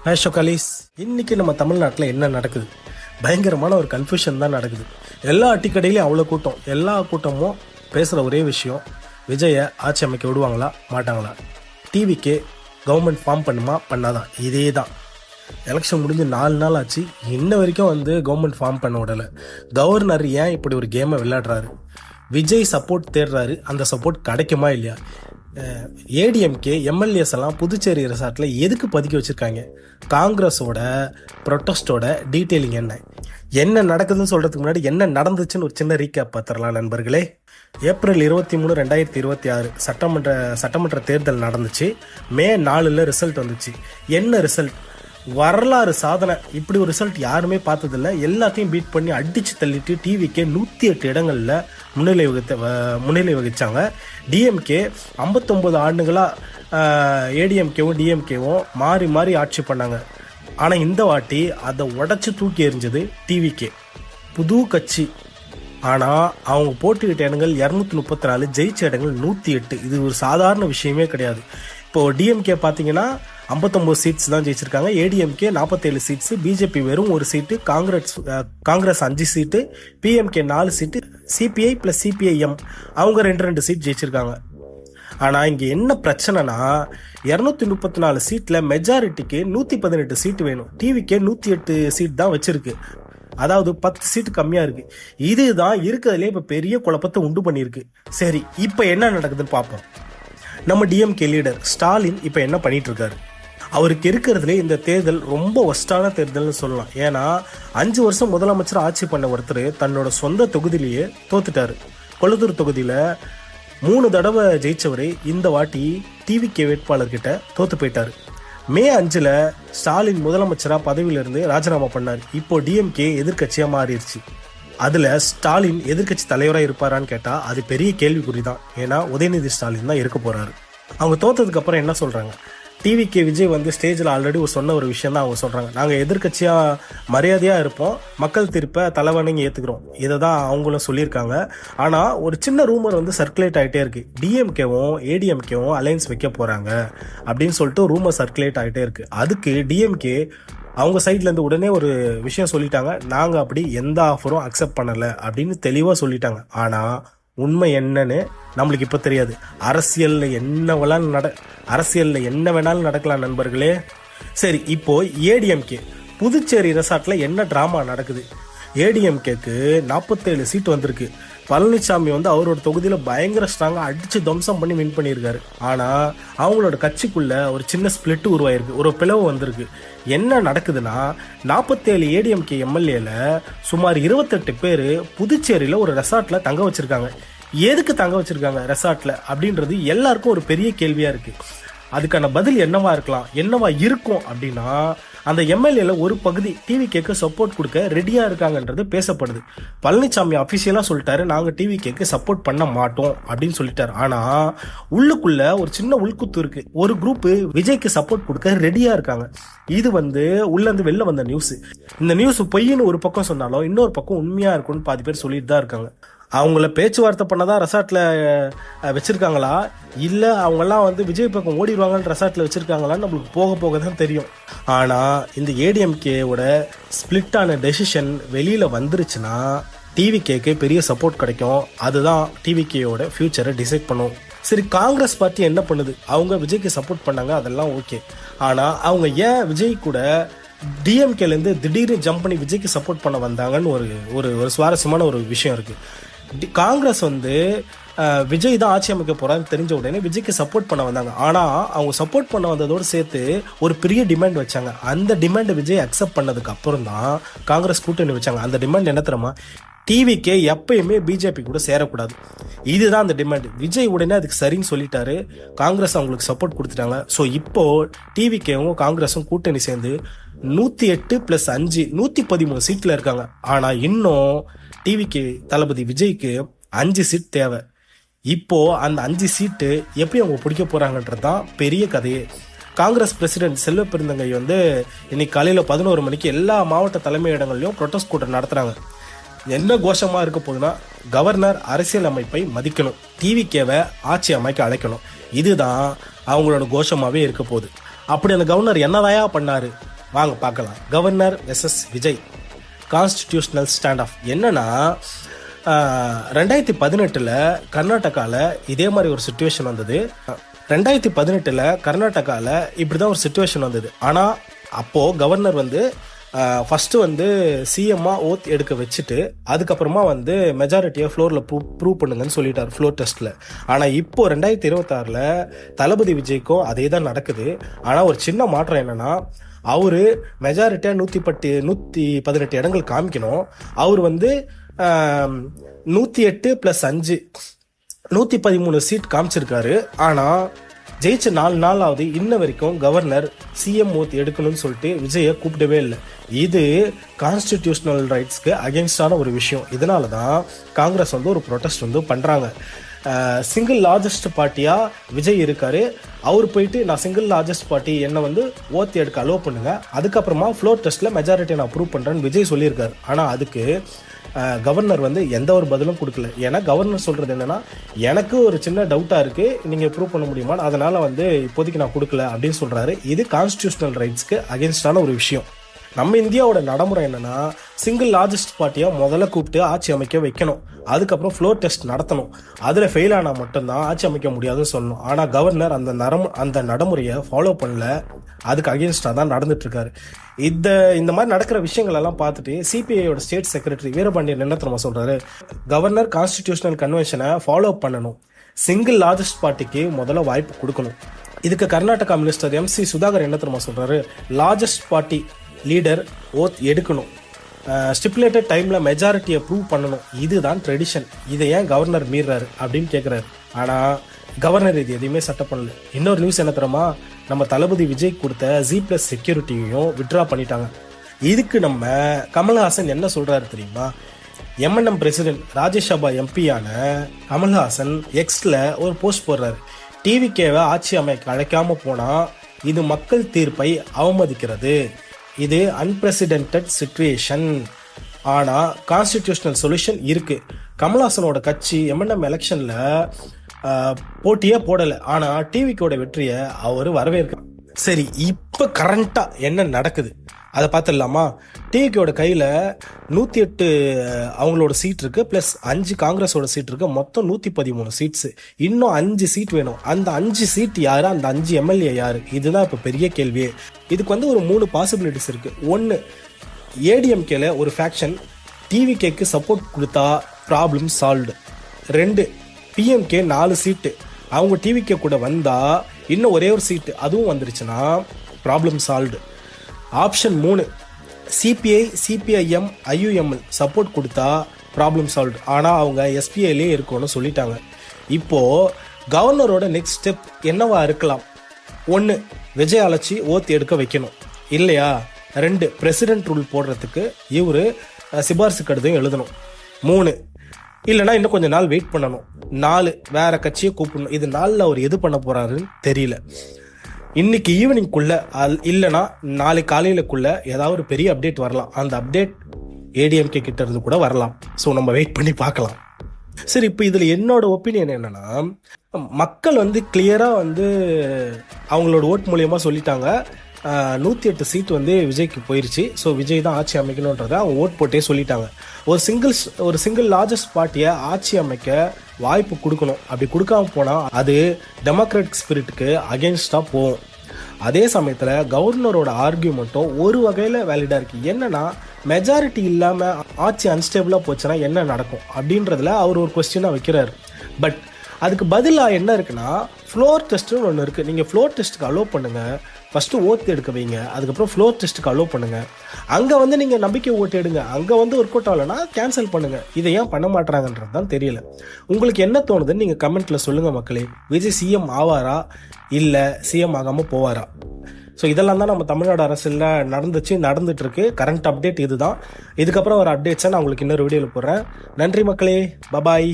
Hi ஷோகாலிஸ். இன்னைக்கு நம்ம தமிழ்நாட்டில் என்ன நடக்குது? பயங்கரமான ஒரு கன்ஃபியூஷன் தான் நடக்குது. எல்லா அட்டிக்கடையிலையும் அவ்வளோ கூட்டம், எல்லா கூட்டமும் பேசுகிற ஒரே விஷயம், விஜயை ஆட்சி அமைக்க விடுவாங்களா மாட்டாங்களா, டிவிக்கே கவர்மெண்ட் ஃபார்ம் பண்ணுமா பண்ணாதான். இதே தான். எலெக்ஷன் முடிஞ்சு 4 நாள் ஆச்சு, இன்ன வரைக்கும் கவர்மெண்ட் ஃபார்ம் பண்ண விடலை. கவர்னர் ஏன் இப்படி ஒரு கேமை விளையாடுறாரு? விஜய் சப்போர்ட் தேடுறாரு, அந்த சப்போர்ட் கிடைக்குமா இல்லையா? ஏடிஎம்கே எம்எல்ஏஸ் எல்லாம் புதுச்சேரி ரெசார்ட்டில் எதுக்கு பதுக்கி வச்சுருக்காங்க? காங்கிரஸோட ப்ரொட்டஸ்டோட டீட்டெயிலிங் என்ன நடக்குதுன்னு சொல்கிறதுக்கு முன்னாடி என்ன நடந்துச்சுன்னு ஒரு சின்ன ரீகேப் பார்த்துடலாம் நண்பர்களே. ஏப்ரல் 23, 2026 சட்டமன்ற தேர்தல் நடந்துச்சு. மே 4 ரிசல்ட் வந்துச்சு. என்ன ரிசல்ட்? வரலாறு சாதனை. இப்படி ஒரு ரிசல்ட் யாருமே பார்த்ததில்ல. எல்லாத்தையும் பீட் பண்ணி அடித்து தள்ளிட்டு டிவிக்கே 108 இடங்களில் முன்னிலை வகிச்சாங்க. டிஎம்கே 59 ஆண்டுகளாக ஏடிஎம்கேவும் டிஎம்கேவும் மாறி மாறி ஆட்சி பண்ணாங்க. ஆனால் இந்த வாட்டி அதை உடச்சி தூக்கி எறிஞ்சது டிவிக்கே. புது கட்சி. ஆனால் அவங்க போட்டியிட்ட இடங்கள் 234, ஜெயிச்ச இடங்கள் 108. இது ஒரு சாதாரண விஷயமே கிடையாது. இப்போது டிஎம்கே பார்த்தீங்கன்னா 59 சீட்ஸ் தான் ஜெயிச்சிருக்காங்க. ஏடிஎம்கே 47 சீட்ஸு, பிஜேபி வெறும் 1 சீட்டு, காங்கிரஸ் 5 சீட்டு, பிஎம்கே 4 சீட்டு, சிபிஐ ப்ளஸ் சிபிஐஎம் அவங்க 2 சீட் ஜெயிச்சிருக்காங்க. ஆனால் இங்கே என்ன பிரச்சனைனா, 234 சீட்டில் மெஜாரிட்டிக்கு 118 சீட்டு வேணும். டிவிக்கே 108 சீட் தான் வச்சிருக்கு. அதாவது 10 சீட்டு கம்மியாக இருக்குது. இதுதான் இருக்கிறதுலே இப்போ பெரிய குழப்பத்தை உண்டு பண்ணியிருக்கு. சரி, இப்போ என்ன நடக்குதுன்னு பார்ப்போம். நம்ம டிஎம்கே லீடர் ஸ்டாலின் இப்போ என்ன பண்ணிட்டு இருக்காரு? அவருக்கு இருக்கிறதுலே இந்த தேர்தல் ரொம்ப ஒஸ்டான தேர்தல்னு சொல்லலாம். ஏன்னா 5 வருஷம் முதலமைச்சர் ஆட்சி பண்ண ஒருத்தர் தன்னோட சொந்த தொகுதியிலேயே தோத்துட்டாரு. கொளத்தூர் தொகுதியில் 3 தடவை ஜெயிச்சவர் இந்த வாட்டி டிவிகே வேட்பாளர்கிட்ட தோத்து போயிட்டாரு. மே 5 ஸ்டாலின் முதலமைச்சராக பதவியிலிருந்து ராஜினாமா பண்ணார். இப்போ டிஎம்கே எதிர்கட்சியாக மாறிடுச்சு. அதில் ஸ்டாலின் எதிர்கட்சி தலைவராக இருப்பாரான்னு கேட்டால் அது பெரிய கேள்விக்குறி தான். ஏன்னா உதயநிதி ஸ்டாலின் தான் இருக்க போகிறாரு. அவங்க தோத்ததுக்கு அப்புறம் என்ன சொல்கிறாங்க? டிவிகே விஜய் ஸ்டேஜில் ஆல்ரெடி சொன்ன ஒரு விஷயம் தான் அவங்க சொல்கிறாங்க. நாங்கள் எதிர்கட்சியாக மரியாதையாக இருப்போம், மக்கள் தீர்ப்பை தலைவணங்கி ஏற்றுக்கிறோம். இதை தான் அவங்களும் சொல்லியிருக்காங்க. ஆனால் ஒரு சின்ன ரூமர் சர்க்குலேட் ஆகிட்டே இருக்குது. டிஎம்கேவும் ஏடிஎம்கேவும் அலையன்ஸ் வைக்க போகிறாங்க அப்படின்னு சொல்லிட்டு ரூமர் சர்க்குலேட் ஆகிட்டே இருக்குது. அதுக்கு டிஎம்கே அவங்க சைட்லேருந்து உடனே ஒரு விஷயம் சொல்லிட்டாங்க. நாங்கள் அப்படி எந்த ஆஃபரும் அக்செப்ட் பண்ணலை அப்படின்னு தெளிவாக சொல்லிட்டாங்க. ஆனால் உண்மை என்னன்னு நம்மளுக்கு இப்போ தெரியாது. அரசியலில் என்ன வேணாலும் நடக்கலாம் நண்பர்களே. சரி, இப்போ ஏடிஎம்கே புதுச்சேரி ரெசார்ட்டில் என்ன ட்ராமா நடக்குது? ஏடிஎம்கேக்கு 47 சீட் வந்திருக்கு. பழனிசாமி அவரோட தொகுதியில் பயங்கர ஸ்ட்ராங்காக அடித்து துவம்சம் பண்ணி வின் பண்ணியிருக்காரு. ஆனால் அவங்களோட கட்சிக்குள்ள ஒரு சின்ன ஸ்பிளிட்டு உருவாயிருக்கு, ஒரு பிளவு வந்திருக்கு. என்ன நடக்குதுன்னா, 47 ஏடிஎம்கே எம்எல்ஏல சுமார் 28 பேர் புதுச்சேரியில் ஒரு ரெசார்ட்டில் தங்க வச்சிருக்காங்க. எதுக்கு தங்க வச்சிருக்காங்க ரெசார்ட்ல அப்படின்றது எல்லாருக்கும் ஒரு பெரிய கேள்வியா இருக்கு. அதுக்கான பதில் என்னவா இருக்கும் அப்படின்னா, அந்த எம்எல்ஏல ஒரு பகுதி டிவிகேக்கு சப்போர்ட் கொடுக்க ரெடியா இருக்காங்கன்றது பேசப்படுது. பழனிசாமி அபிஷியலா சொல்லிட்டாரு, நாங்க டிவிகேக்கு சப்போர்ட் பண்ண மாட்டோம் அப்படின்னு சொல்லிட்டாரு. ஆனா உள்ளுக்குள்ள ஒரு சின்ன உள்குத்து இருக்கு. ஒரு குரூப் விஜய்க்கு சப்போர்ட் கொடுக்க ரெடியா இருக்காங்க. இது உள்ள இருந்து வெளில வந்த நியூஸ். இந்த நியூஸ் பொய்ன்னு ஒரு பக்கம் சொன்னாலும் இன்னொரு பக்கம் உண்மையா இருக்கும்னு பாதி பேர் சொல்லிட்டு தான் இருக்காங்க. அவங்கள பேச்சுவார்த்தை பண்ணதான் ரெசார்ட்ல வச்சிருக்காங்களா, இல்ல அவங்கெல்லாம் விஜய் பக்கம் ஓடிடுவாங்கன்னு ரெசார்ட்ல வச்சிருக்காங்களான்னு நம்மளுக்கு போக போக தான் தெரியும். ஆனா இந்த ஏடிஎம்கேவோட ஸ்பிளிட்டான டெசிஷன் வெளியில வந்துருச்சுன்னா டிவிகேக்கு பெரிய சப்போர்ட் கிடைக்கும். அதுதான் டிவிகேயோட ஃபியூச்சரை டிசைட் பண்ணும். சரி, காங்கிரஸ் பார்ட்டி என்ன பண்ணுது? அவங்க விஜய்க்கு சப்போர்ட் பண்ணாங்க, அதெல்லாம் ஓகே. ஆனா அவங்க ஏன் விஜய் கூட டிஎம்கேலேருந்து திடீர்னு ஜம்ப் பண்ணி விஜய்க்கு சப்போர்ட் பண்ண வந்தாங்கன்னு ஒரு சுவாரஸ்யமான ஒரு விஷயம் இருக்கு. காங்கிரஸ் விஜய் தான் ஆட்சி அமைக்க போறான்னு தெரிஞ்ச உடனே விஜய்க்கு சப்போர்ட் பண்ண வந்தாங்க. ஆனா அவங்க சப்போர்ட் பண்ண வந்ததோடு சேர்த்து ஒரு பெரிய டிமாண்ட் வச்சாங்க. அந்த டிமாண்ட் விஜய் அக்செப்ட் பண்ணதுக்கு அப்புறம் தான் காங்கிரஸ் கூட்டணி வச்சாங்க. அந்த டிமாண்ட் என்ன தெரியுமா? டிவிகே எப்பயுமே பிஜேபி கூட சேரக்கூடாது. இதுதான் அந்த டிமாண்ட். விஜய் உடனே அதுக்கு சரின்னு சொல்லிட்டாரு. காங்கிரஸ் அவங்களுக்கு சப்போர்ட் கொடுத்துட்டாங்க. ஸோ இப்போ டிவிகேவும் காங்கிரஸும் கூட்டணி சேர்ந்து 108 + 5 113 சீட்ல இருக்காங்க. ஆனா இன்னும் டிவிகே தளபதி விஜய்க்கு 5 சீட் தேவை. இப்போ அந்த 5 சீட்டு எப்படி அவங்க பிடிக்க போறாங்கன்றதுதான் பெரிய கதையே. காங்கிரஸ் பிரசிடென்ட் செல்வ பெருந்தகை இன்னைக்கு காலையில 11 மணிக்கு எல்லா மாவட்ட தலைமையிடங்கள்லயும் ப்ரொடெஸ்ட் கூட்டம் நடத்துறாங்க. என்ன கோஷமா இருக்க போகுதுன்னா, கவர்னர் அரசியல் அமைப்பை மதிக்கணும், டிவிகேவை ஆட்சி அமைக்க அழைக்கணும். இதுதான் அவங்களோட கோஷமாவே இருக்க போகுது. அப்படி அந்த கவர்னர் என்னதாயா பண்ணாரு? வாங்க பார்க்கலாம். Governor versus Vijay constitutional stand off. என்னன்னா 2018 கர்நாடகாவில் இதே மாதிரி ஒரு சுச்சுவேஷன் வந்தது. 2018 கர்நாடகாவில் இப்படி தான் ஒரு சுச்சுவேஷன் வந்தது. ஆனால் அப்போது கவர்னர் வந்து ஃபஸ்ட்டு வந்து சிஎம்மா ஓத் எடுக்க வச்சுட்டு அதுக்கப்புறமா வந்து மெஜாரிட்டியை ஃப்ளோரில் ப்ரூவ் பண்ணுங்கன்னு சொல்லிட்டார் ஃப்ளோர் டெஸ்ட்டில். ஆனால் இப்போது 2026 தளபதி விஜய்க்கும் அதே தான் நடக்குது. ஆனால் ஒரு சின்ன மாற்றம் என்னென்னா, அவர் மெஜாரிட்டியாக 118 இடங்கள் காமிக்கணும். அவர் வந்து 108 + 5 113 சீட் காமிச்சிருக்காரு. ஆனால் ஜெயிச்ச 4 நாளாவது இன்ன வரைக்கும் கவர்னர் சிஎம் ஓத் எடுக்கணும்னு சொல்லிட்டு விஜயை கூப்பிடவே இல்லை. இது கான்ஸ்டிடியூஷனல் ரைட்ஸ்க்கு அகேன்ஸ்டான ஒரு விஷயம். இதனால தான் காங்கிரஸ் வந்து ஒரு ப்ரொடெஸ்ட் வந்து பண்ணுறாங்க. சிங்கிள் லார்ஜஸ்ட் பார்ட்டியாக விஜய் இருக்காரு. அவர் போயிட்டு நான் சிங்கிள் லார்ஜஸ்ட் பார்ட்டி என்னை வந்து ஓத் எடுக்க அலோவ் பண்ணுங்க, அதுக்கப்புறமா ஃப்ளோர் டெஸ்ட்டில் மெஜாரிட்டியை நான் ப்ரூவ் பண்ணுறேன்னு விஜய் சொல்லியிருக்காரு. ஆனால் அதுக்கு கவர்னர் வந்து எந்த ஒரு பதிலும் கொடுக்கல. ஏன்னா கவர்னர் சொல்கிறது என்னென்னா, எனக்கு ஒரு சின்ன டவுட்டாக இருக்குது, நீங்கள் ப்ரூவ் பண்ண முடியுமா, அதனால் வந்து இப்போதைக்கு நான் கொடுக்கல அப்படின்னு சொல்கிறாரு. இது கான்ஸ்டிடியூஷனல் ரைட்ஸ்க்கு அகேன்ஸ்டான ஒரு விஷயம். நம்ம இந்தியாவோட நடைமுறை என்னென்னா, சிங்கிள் லார்ஜஸ்ட் பார்ட்டியாக முதல்ல கூப்பிட்டு ஆட்சி அமைக்க வைக்கணும், அதுக்கப்புறம் ஃப்ளோர் டெஸ்ட் நடத்தணும், அதில் ஃபெயில் ஆனால் மட்டும்தான் ஆட்சி அமைக்க முடியாதுன்னு சொல்லணும். ஆனால் கவர்னர் அந்த நடைமுறையை ஃபாலோ பண்ணல. அதுக்கு அகேன்ஸ்டாக தான் நடந்துட்டுருக்காரு. இந்த மாதிரி நடக்கிற விஷயங்கள் எல்லாம் பார்த்துட்டு சிபிஐயோட ஸ்டேட் செக்ரட்டரி வீரபாண்டியன் என்ன தெரியுமா சொல்கிறாரு, கவர்னர் கான்ஸ்டிடியூஷனல் கன்வென்ஷனை ஃபாலோ பண்ணணும், சிங்கிள் லார்ஜஸ்ட் பார்ட்டிக்கு முதல்ல வாய்ப்பு கொடுக்கணும். இதுக்கு கர்நாடகா மினிஸ்டர் MC சுதாகர் என்ன தெரியுமா சொல்கிறாரு, லார்ஜஸ்ட் பார்ட்டி லீடர் ஓத் எடுக்கணும், ஸ்டிப்புலேட்டட் டைமில் மெஜாரிட்டியை ப்ரூவ் பண்ணணும், இதுதான் ட்ரெடிஷன், இதை ஏன் கவர்னர் மீறாரு அப்படின்னு கேட்குறாரு. ஆனால் கவர்னர் இது எதையுமே சட்டம் பண்ணல. இன்னொரு நியூஸ் என்ன தெரியுமா, நம்ம தளபதி விஜய் கொடுத்த G+ செக்யூரிட்டியையும் விட்ரா பண்ணிட்டாங்க. இதுக்கு நம்ம கமல்ஹாசன் என்ன சொல்கிறாரு தெரியுமா, MNM பிரசிடென்ட் ராஜ்யசபா எம்பியான கமல்ஹாசன் எக்ஸில் ஒரு போஸ்ட் போடுறாரு, டிவிகேவை ஆட்சி அமைக்க அழைக்காமல் போனால் இது மக்கள் தீர்ப்பை அவமதிக்கிறது, இது அன்பிரசிடென்டட் சிச்சுவேஷன், ஆனால் கான்ஸ்டிடியூஷனல் சொல்யூஷன் இருக்குது. கமல்ஹாசனோட கட்சி MNM எலெக்ஷனில் போட்டியே போடலை, ஆனால் டிவிக்கோட வெற்றியை அவர் வரவேற்கிறார். சரி, இப்போ கரண்ட்டாக என்ன நடக்குது அதை பார்த்துடலாமா. டிவிக்கோட கையில் 108 அவங்களோட சீட் இருக்குது, ப்ளஸ் 5 காங்கிரஸோட சீட் இருக்குது, மொத்தம் 113 சீட்ஸு. இன்னும் 5 சீட் வேணும். அந்த 5 சீட் யார், அந்த 5 MLA யார், இதுதான் இப்போ பெரிய கேள்வியே. இதுக்கு வந்து ஒரு 3 பாசிபிலிட்டிஸ் இருக்குது. ஒன்று, ஏடிஎம்கேல ஒரு ஃபேக்ஷன் டிவிகேக்கு சப்போர்ட் கொடுத்தா ப்ராப்ளம் சால்வ்டு. 2, PMK 4 சீட்டு அவங்க டிவிகே கூட வந்தால் இன்னும் ஒரே ஒரு சீட்டு அதுவும் வந்துருச்சுன்னா problem solved. Option 3, CPI, CPIM, IUML support கொடுத்தா ப்ராப்ளம் சால்வ்டு. ஆனால் அவங்க SPIலே இருக்கணும்னு சொல்லிட்டாங்க. இப்போது கவர்னரோட நெக்ஸ்ட் ஸ்டெப் என்னவா இருக்கலாம்? 1, விஜய் அழைச்சி ஓத் எடுக்க வைக்கணும் இல்லையா. 2, பிரசிடென்ட் ரூல் போடுறதுக்கு இவர் சிபாரிசு கடிதம் எழுதணும். 3, இல்லைனா இன்னும் கொஞ்சம் நாள் வெயிட் பண்ணணும். 4, வேற கட்சியை கூப்பிடணும். இது 4 அவர் எது பண்ண போறாருன்னு தெரியல. இன்னைக்கு ஈவினிங்குள்ள இல்லைனா நாளை காலையிலக்குள்ள ஏதாவது ஒரு பெரிய அப்டேட் வரலாம். அந்த அப்டேட் ஏடிஎம்கே கிட்ட இருந்து கூட வரலாம். ஸோ நம்ம வெயிட் பண்ணி பார்க்கலாம். சரி, இப்போ இதில் என்னோட ஒப்பீனியன் என்னன்னா, மக்கள் வந்து கிளியராக வந்து அவங்களோட ஓட் மூலியமாக சொல்லிட்டாங்க 108 சீட் வந்து விஜய்க்கு போயிருச்சு. ஸோ விஜய் தான் ஆட்சி அமைக்கணுன்றதை அவங்க ஓட் போட்டே சொல்லிட்டாங்க. ஒரு சிங்கிள் லார்ஜஸ்ட் பார்ட்டியை ஆட்சி அமைக்க வாய்ப்பு கொடுக்கணும். அப்படி கொடுக்காம போனால் அது டெமோக்ராட்டிக் ஸ்பிரிட்டுக்கு அகேன்ஸ்டாக போகும். அதே சமயத்தில் கவர்னரோட ஆர்கியூமெண்ட்டும் ஒரு வகையில் வேலிடாக இருக்குது. என்னன்னா, மெஜாரிட்டி இல்லாமல் ஆட்சி அன்ஸ்டேபிளாக போச்சுன்னா என்ன நடக்கும் அப்படின்றதுல அவர் ஒரு கொஸ்டினாக வைக்கிறார். பட் அதுக்கு பதிலாக என்ன இருக்குன்னா, ஃப்ளோர் டெஸ்ட்டுன்னு ஒன்று இருக்குது. நீங்கள் ஃப்ளோர் டெஸ்ட்டுக்கு அலோவ் பண்ணுங்கள், ஃபஸ்ட்டு ஓட்டு எடுக்க வைங்க, அதுக்கப்புறம் ஃப்ளோர் டெஸ்ட்டுக்கு அலோவ் பண்ணுங்கள். அங்கே வந்து நீங்கள் நம்பிக்கை ஓட்டு எடுங்க, அங்கே வந்து ஒர்க் அவுட் ஆகலைன்னா கேன்சல் பண்ணுங்கள். இதை ஏன் பண்ண மாட்டுறாங்கன்றது தான் தெரியல. உங்களுக்கு என்ன தோணுதுன்னு நீங்கள் கமெண்ட்டில் சொல்லுங்கள் மக்களே. விஜய் சிஎம் ஆவாரா இல்லை சிஎம் ஆகாமல் போவாரா? ஸோ இதெல்லாம் தான் நம்ம தமிழ்நாடு அரசியலில் நடந்துட்டுருக்கு. கரண்ட் அப்டேட் இதுதான். இதுக்கப்புறம் ஒரு அப்டேட்ஸை நான் உங்களுக்கு இன்னொரு வீடியோவில் போடுறேன். நன்றி மக்களே, பபாய்.